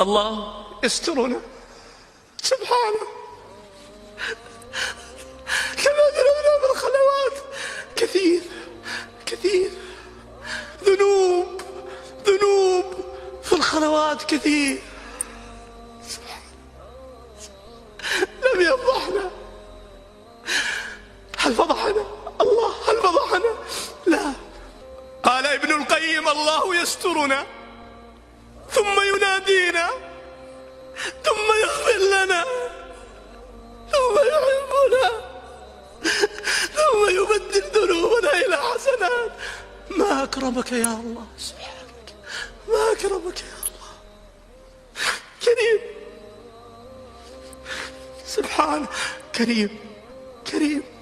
الله يسترنا سبحانه. كما ذنوبنا بالخلوات كثير كثير، ذنوب في الخلوات كثير. لم يفضحنا. هل فضحنا الله؟ هل فضحنا؟ لا. قال ابن القيم: الله يسترنا ثم ينادينا ثم يغفر لنا ثم يحبنا ثم يبدل ذنوبنا إلى حسنات. ما أكرمك يا الله سبحانك، ما أكرمك يا الله. كريم سبحانه، كريم كريم.